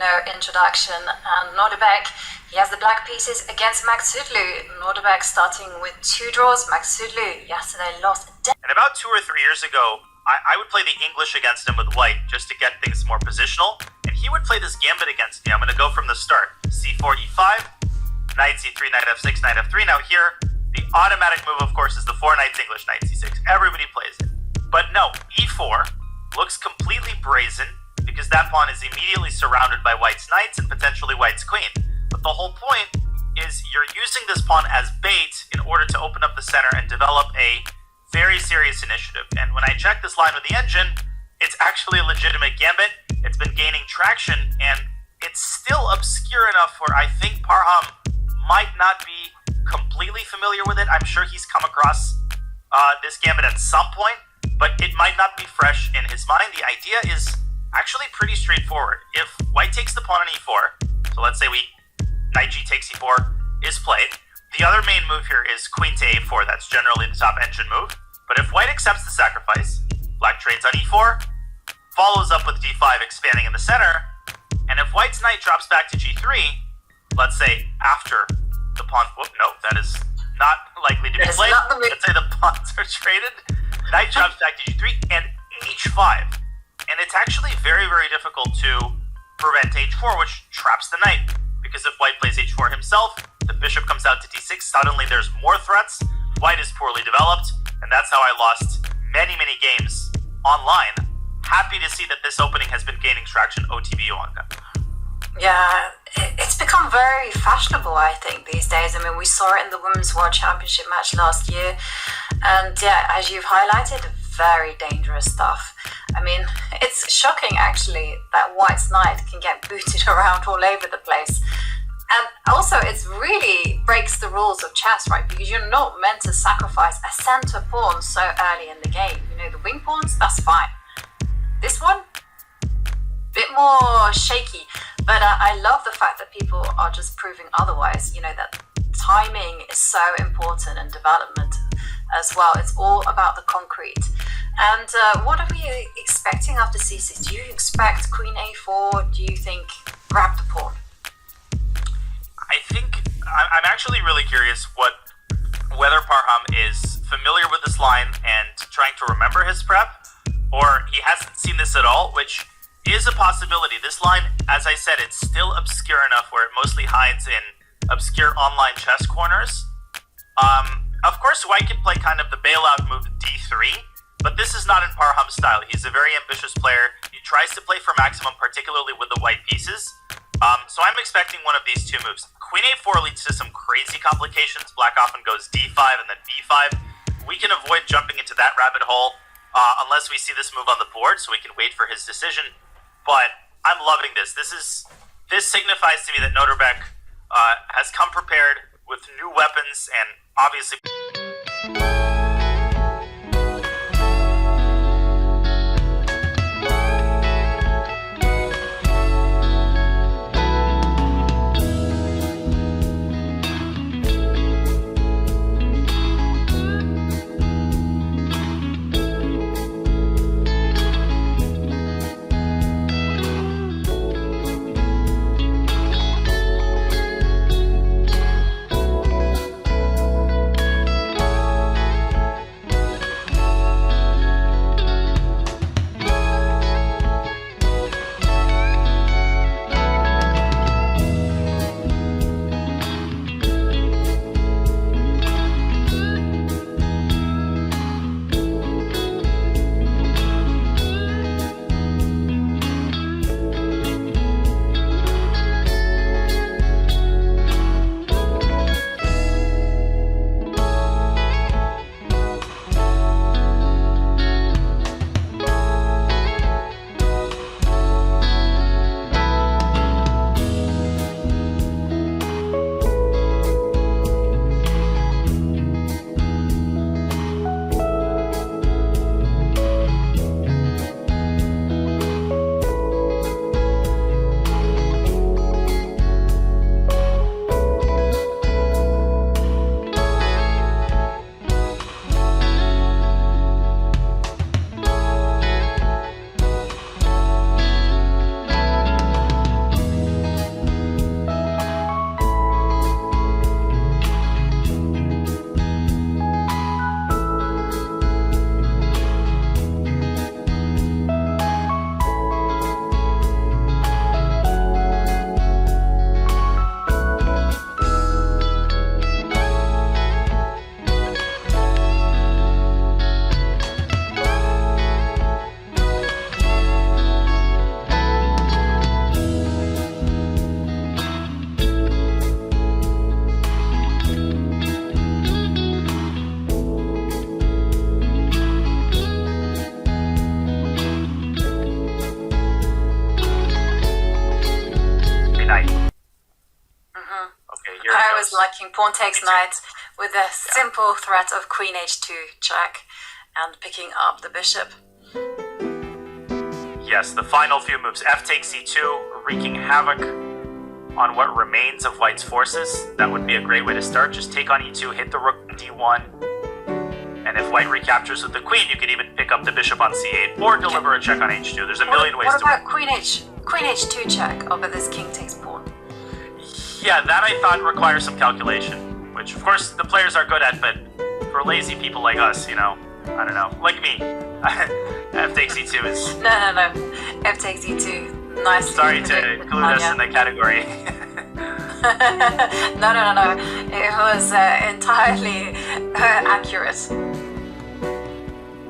no introduction. And Nodirbek, he has the black pieces against Maghsoodloo. Nodirbek starting with 2 draws. Maghsoodloo yesterday lost. And about 2 or 3 years ago, I would play the English against him with white just to get things more positional. And he would play this Gambit against me. I'm going to go from the start. C4, E5, Knight C3, Knight F6, Knight F3. Now here, the automatic move, of course, is the 4 Knights English, Knight C6. Everybody plays it. But no, E4 looks completely brazen because that pawn is immediately surrounded by white's knights and potentially white's queen. But the whole point is you're using this pawn as bait in order to open up the center and develop a very serious initiative. And when I check this line with the engine, it's actually a legitimate Gambit. It's been gaining traction, and it's still obscure enough where I think Parham might not be completely familiar with it. I'm sure he's come across this Gambit at some point, but it might not be fresh in his mind. The idea is actually pretty straightforward. If white takes the pawn on e4, so let's say knight g takes e4 is played, the other main move here is queen to a4. That's generally the top engine move. But if white accepts the sacrifice, black trades on e4, follows up with d5, expanding in the center, and if white's knight drops back to g3, let's say after the pawn, no, that is not likely to be played. Let's say the pawns are traded, knight drops back to g3 and h5. And it's actually very, very difficult to prevent h4, which traps the knight. Because if white plays h4 himself, the bishop comes out to d6, suddenly there's more threats, white is poorly developed, and that's how I lost many, many games online. Happy to see that this opening has been gaining traction OTB Wonka. Yeah, it's become very fashionable, I think, these days. I mean, we saw it in the Women's World Championship match last year. And yeah, as you've highlighted, very dangerous stuff. I mean, it's shocking, actually, that white's knight can get booted around all over the place. And also, it really breaks the rules of chess, right? Because you're not meant to sacrifice a center pawn so early in the game. You know, the wing pawns, that's fine. This one, bit more shaky. But I love the fact that people are just proving otherwise. You know, that timing is so important in development as well. It's all about the concrete. And what are we expecting after c6? Do you expect queen a4? Do you think grab the pawn? I think I'm actually really curious whether Parham is familiar with this line and trying to remember his prep, or he hasn't seen this at all, which is a possibility. This line, as I said, it's still obscure enough where it mostly hides in obscure online chess corners. Of course, Wijk can play kind of the bailout move d3, but this is not in Parham's style. He's a very ambitious player. He tries to play for maximum, particularly with the white pieces. So I'm expecting one of these two moves. Queen a4 leads to some crazy complications. Black often goes d5 and then b5. We can avoid jumping into that rabbit hole unless we see this move on the board, so we can wait for his decision. But I'm loving this. This signifies to me that Nodirbek has come prepared with new weapons and obviously... was liking pawn takes knight with a simple threat of queen h2 check and picking up the bishop. Yes, the final few moves. F takes e2, wreaking havoc on what remains of White's forces. That would be a great way to start. Just take on e2, hit the rook on d1. And if White recaptures with the queen, you could even pick up the bishop on c8 or deliver a check on h2. There's a million ways to win. What about queen h2 check over this king takes pawn? Yeah, that I thought requires some calculation, which of course the players are good at, but for lazy people like us, I don't know, like me, F takes e2 is... No. F takes e2. Nice. Sorry to include us in the category. No. It was entirely accurate.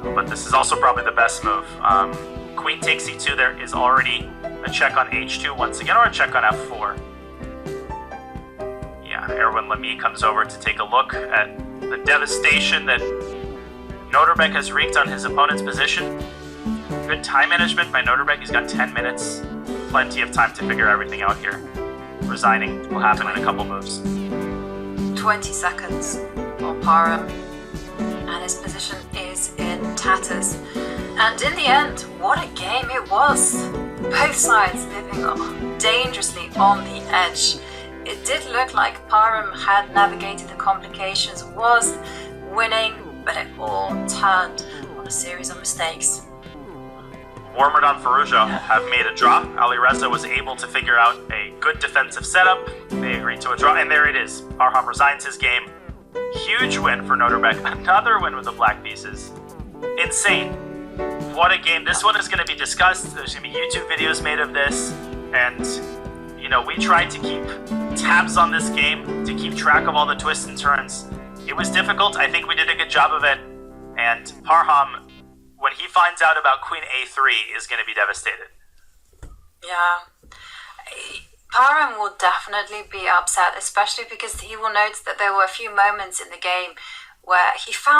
But this is also probably the best move. Queen takes e2, there is already a check on h2 once again, or a check on f4. Yeah, Erwin Lamy comes over to take a look at the devastation that Nodirbek has wreaked on his opponent's position. Good time management by Nodirbek. He's got 10 minutes. Plenty of time to figure everything out here. Resigning will happen in a couple moves. 20 seconds for Parham. And his position is in tatters. And in the end, what a game it was. Both sides living dangerously on the edge. It did look like Parham had navigated the complications, was winning, but it all turned on a series of mistakes. Warmerdon Faruja have made a draw. Ali Reza was able to figure out a good defensive setup. They agreed to a draw, and there it is. Parham resigns his game. Huge win for Nodirbek. Another win with the black pieces. Insane. What a game. This one is going to be discussed. There's going to be YouTube videos made of this. And, we tried to keep tabs on this game, to keep track of all the twists and turns. It was difficult. I think we did a good job of it. And Parham, when he finds out about Queen A3, is going to be devastated. Yeah. Parham will definitely be upset, especially because he will note that there were a few moments in the game where he found